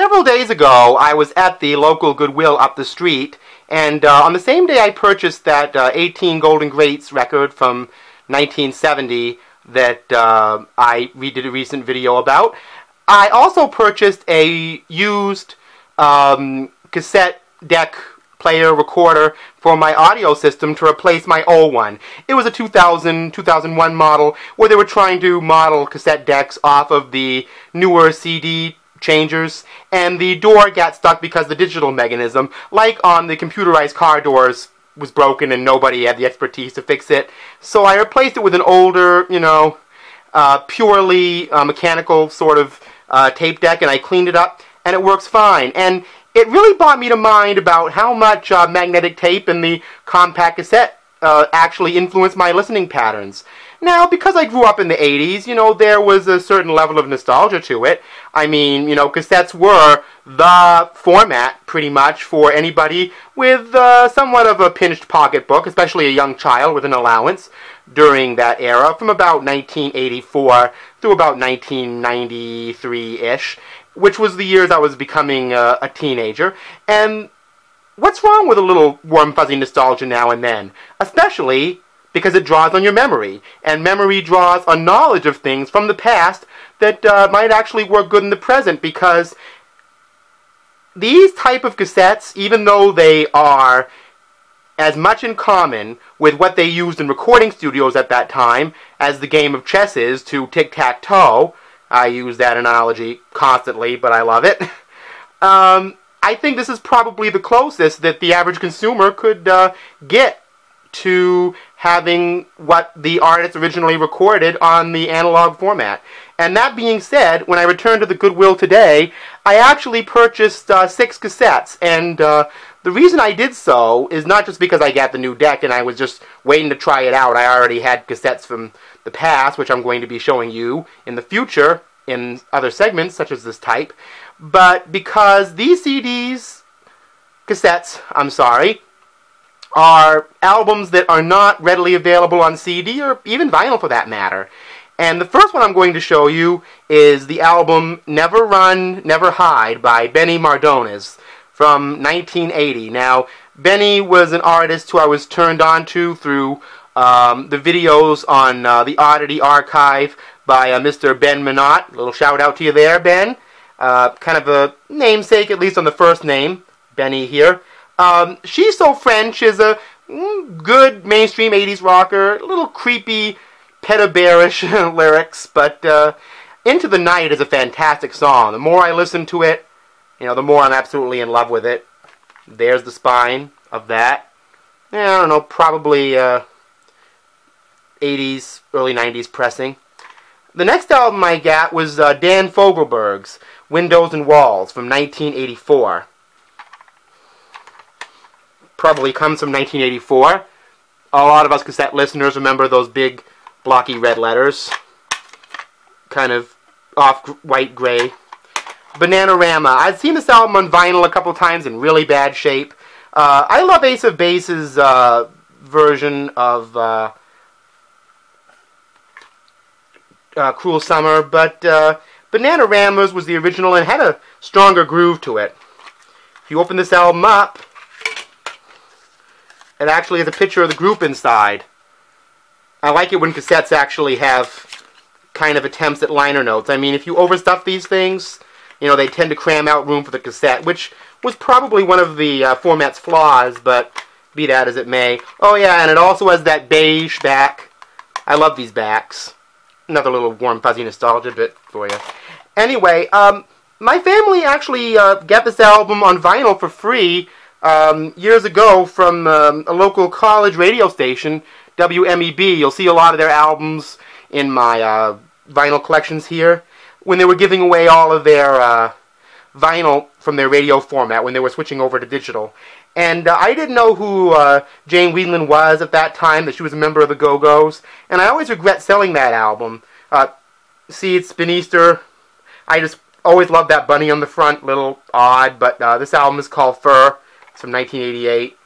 Several days ago, I was at the local Goodwill up the street, and on the same day I purchased that 18 Golden Greats record from 1970 that I redid a recent video about. I also purchased a used cassette deck player recorder for my audio system to replace my old one. It was a 2001 model where they were trying to model cassette decks off of the newer CD changers, and the door got stuck because the digital mechanism, like on the computerized car doors, was broken and nobody had the expertise to fix it. So I replaced it with an older, purely mechanical sort of tape deck, and I cleaned it up, and it works fine. And it really brought me to mind about how much magnetic tape and the compact cassette actually influenced my listening patterns. Now, because I grew up in the 80s, there was a certain level of nostalgia to it. I mean, cassettes were the format, pretty much, for anybody with somewhat of a pinched pocketbook, especially a young child with an allowance, during that era, from about 1984 through about 1993-ish, which was the years I was becoming a teenager. And what's wrong with a little warm, fuzzy nostalgia now and then? Especially because it draws on your memory, and memory draws on knowledge of things from the past that might actually work good in the present, because these type of cassettes, even though they are as much in common with what they used in recording studios at that time as the game of chess is to tic-tac-toe, I use that analogy constantly, but I love it, I think this is probably the closest that the average consumer could get to having what the artist originally recorded on the analog format. And that being said, when I returned to the Goodwill today, I actually purchased 6 cassettes, and the reason I did so is not just because I got the new deck and I was just waiting to try it out. I already had cassettes from the past, which I'm going to be showing you in the future in other segments, such as this type, but because these cassettes, are albums that are not readily available on CD or even vinyl for that matter. And the first one I'm going to show you is the album Never Run, Never Hide by Benny Mardones from 1980. Now, Benny was an artist who I was turned on to through the videos on the Oddity Archive by Mr. Ben Minnotte. A little shout out to you there, Ben. Kind of a namesake, at least on the first name, Benny here. She's So French is a good mainstream 80s rocker, a little creepy, pedo-bearish lyrics, but Into the Night is a fantastic song. The more I listen to it, the more I'm absolutely in love with it. There's the spine of that. I don't know, probably 80s, early 90s pressing. The next album I got was Dan Fogelberg's Windows and Walls from 1984. Probably comes from 1984. A lot of us cassette listeners remember those big blocky red letters. Kind of off white gray. Bananarama. I've seen this album on vinyl a couple times in really bad shape. I love Ace of Base's version of Cruel Summer, but Bananarama's was the original and had a stronger groove to it. If you open this album up, it actually has a picture of the group inside. I like it when cassettes actually have kind of attempts at liner notes. I mean, if you overstuff these things, they tend to cram out room for the cassette, which was probably one of the format's flaws, but be that as it may. Oh yeah, and it also has that beige back. I love these backs. Another little warm, fuzzy nostalgia bit for you. Anyway, my family actually got this album on vinyl for free years ago from a local college radio station, WMEB. You'll see a lot of their albums in my vinyl collections here, when they were giving away all of their vinyl from their radio format, when they were switching over to digital. And I didn't know who Jane Wiedlin was at that time, that she was a member of the Go-Go's, and I always regret selling that album. See, it's been Easter. I just always loved that bunny on the front, little odd, but this album is called Fur. It's from 1988.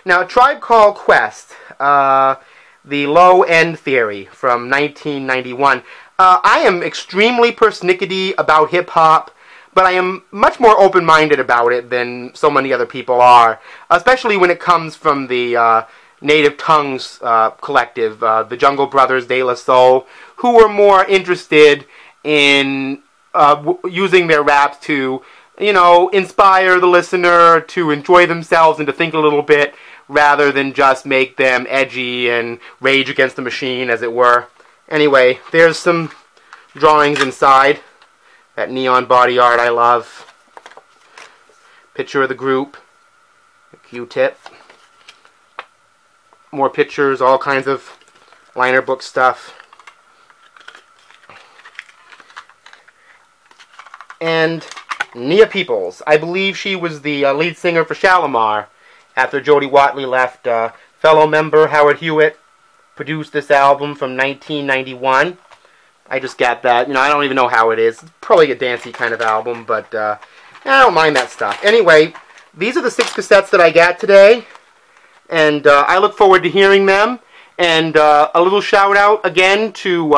Now, Tribe Called Quest, the Low End Theory from 1991. I am extremely persnickety about hip-hop, but I am much more open-minded about it than so many other people are, especially when it comes from the Native Tongues collective, the Jungle Brothers de la Soul, who were more interested in using their raps to, you know, inspire the listener to enjoy themselves and to think a little bit, rather than just make them edgy and rage against the machine, as it were. Anyway, there's some drawings inside. That neon body art I love. Picture of the group. A Q-tip. More pictures, all kinds of liner book stuff. And Nia Peoples. I believe she was the lead singer for Shalimar after Jody Watley left. Fellow member Howard Hewitt produced this album from 1991. I just got that. You know, I don't even know how it is. It's probably a dancey kind of album, but I don't mind that stuff. Anyway, these are the 6 cassettes that I got today, and I look forward to hearing them. And a little shout out again to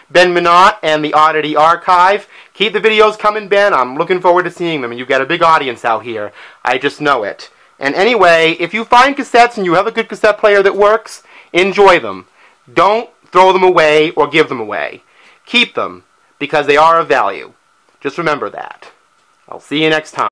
Ben Minnotte and the Oddity Archive. Keep the videos coming, Ben. I'm looking forward to seeing them, and you've got a big audience out here. I just know it. And anyway, if you find cassettes and you have a good cassette player that works, enjoy them. Don't throw them away or give them away. Keep them, because they are of value. Just remember that. I'll see you next time.